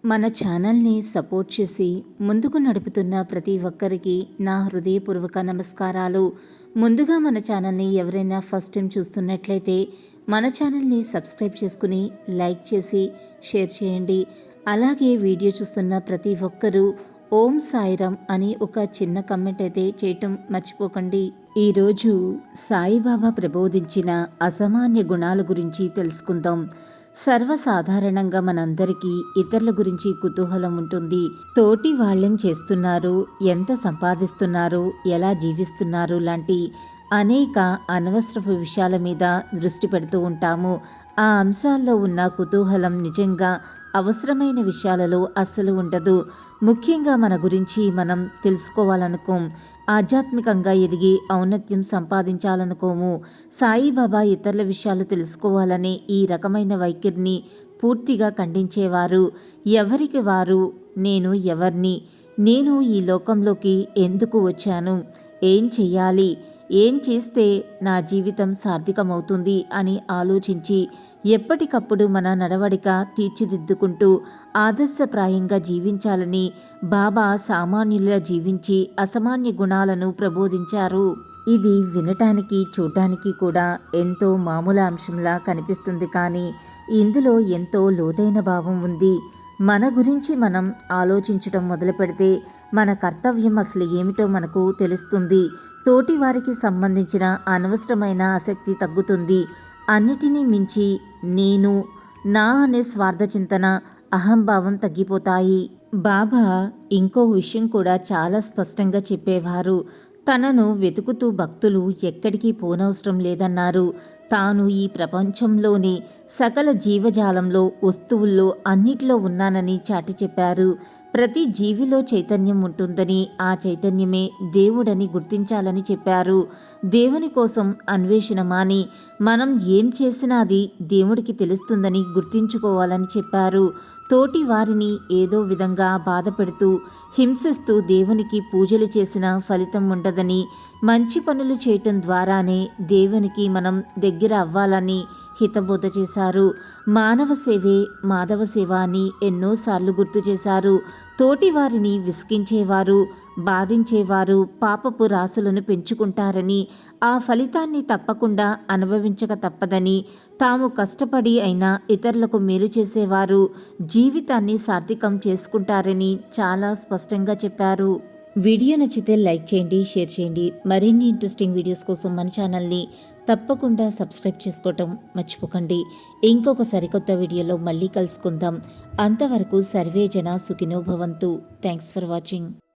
మన ఛానల్ని సపోర్ట్ చేసి ముందుకు నడుపుతున్న ప్రతి ఒక్కరికి నా హృదయపూర్వక నమస్కారాలు. ముందుగా మన ఛానల్ని ఎవరైనా ఫస్ట్ టైం చూస్తున్నట్లయితే మన ఛానల్ని సబ్స్క్రైబ్ చేసుకుని లైక్ చేసి షేర్ చేయండి. అలాగే వీడియో చూస్తున్న ప్రతి ఒక్కరూ ఓం సాయిరామ్ అని ఒక చిన్న కమెంట్ అయితే చేయటం మర్చిపోకండి. ఈరోజు సాయిబాబా ప్రబోధించిన అసామాన్య గుణాల గురించి తెలుసుకుందాం. సర్వసాధారణంగా మనందరికీ ఇతరుల గురించి కుతూహలం ఉంటుంది. తోటి వాళ్ళేం చేస్తున్నారు, ఎంత సంపాదిస్తున్నారు, ఎలా జీవిస్తున్నారు లాంటి అనేక అనవసరపు విషయాల మీద దృష్టి పెడుతూ ఉంటాము. ఆ అంశాల్లో ఉన్న కుతూహలం నిజంగా అవసరమైన విషయాలలో అస్సలు ఉండదు. ముఖ్యంగా మన గురించి మనం తెలుసుకోవాలనుకోం, ఆధ్యాత్మికంగా ఎదిగి ఔన్నత్యం సంపాదించాలనుకోము. సాయిబాబా ఇతరుల విషయాలు తెలుసుకోవాలనే ఈ రకమైన వైఖరిని పూర్తిగా ఖండించేవారు. ఎవరికి వారు నేను ఎవరిని, నేను ఈ లోకంలోకి ఎందుకు వచ్చాను, ఏం చెయ్యాలి, ఏం చేస్తే నా జీవితం సార్థకమవుతుంది అని ఆలోచించి ఎప్పటికప్పుడు మన నడవడిక తీర్చిదిద్దుకుంటూ ఆదర్శప్రాయంగా జీవించాలని బాబా సామాన్యులా జీవించి అసామాన్య గుణాలను ప్రబోధించారు. ఇది వినటానికి చూడటానికి కూడా ఎంతో మామూలు అంశంలా కనిపిస్తుంది, కానీ ఇందులో ఎంతో లోతైన భావం ఉంది. మన గురించి మనం ఆలోచించడం మొదలు పెడితే మన కర్తవ్యం అసలు ఏమిటో మనకు తెలుస్తుంది. తోటి వారికి సంబంధించిన అనవసరమైన ఆసక్తి తగ్గుతుంది. అన్నిటినీ మించి నేను, నా అనే స్వార్థ చింతన, అహంభావం తగ్గిపోతాయి. బాబా ఇంకో విషయం కూడా చాలా స్పష్టంగా చెప్పేవారు. తనను వెతుకుతూ భక్తులు ఎక్కడికి పోనవసరం లేదన్నారు. తాను ఈ ప్రపంచంలోని సకల జీవజాలంలో, వస్తువుల్లో అన్నిట్లో ఉన్నానని చాటి చెప్పారు. ప్రతి జీవిలో చైతన్యం ఉంటుందని, ఆ చైతన్యమే దేవుడని గుర్తించాలని చెప్పారు. దేవుని కోసం అన్వేషణ మాని మనం ఏం చేసినా అది దేవుడికి తెలుస్తుందని గుర్తించుకోవాలని చెప్పారు. తోటి వారిని ఏదో విధంగా బాధ పెడుతూ, హింసిస్తూ దేవునికి పూజలు చేసిన ఫలితం ఉండదని, మంచి పనులు చేయటం ద్వారానే దేవునికి మనం దగ్గర అవ్వాలని హితబోధ చేశారు. మానవ సేవే మాధవ సేవ అని ఎన్నోసార్లు గుర్తు చేశారు. తోటి వారిని విసిగించేవారు, బాధించేవారు పాపపు రాసులను పెంచుకుంటారని, ఆ ఫలితాన్ని తప్పకుండా అనుభవించక తప్పదని, తాము కష్టపడి అయినా ఇతరులకు మేలు చేసేవారు జీవితాన్ని సార్థకం చేసుకుంటారని చాలా స్పష్టంగా చెప్పారు. వీడియో నచ్చితే లైక్ చేయండి, షేర్ చేయండి. మరిన్ని ఇంట్రెస్టింగ్ వీడియోస్ కోసం మన ఛానల్ని తప్పకుండా సబ్స్క్రైబ్ చేసుకోవటం మర్చిపోకండి. ఇంకొక సరికొత్త వీడియోలో మళ్ళీ కలుసుకుందాం. అంతవరకు సర్వే జన సుఖినో భవంతు. Thanks for watching.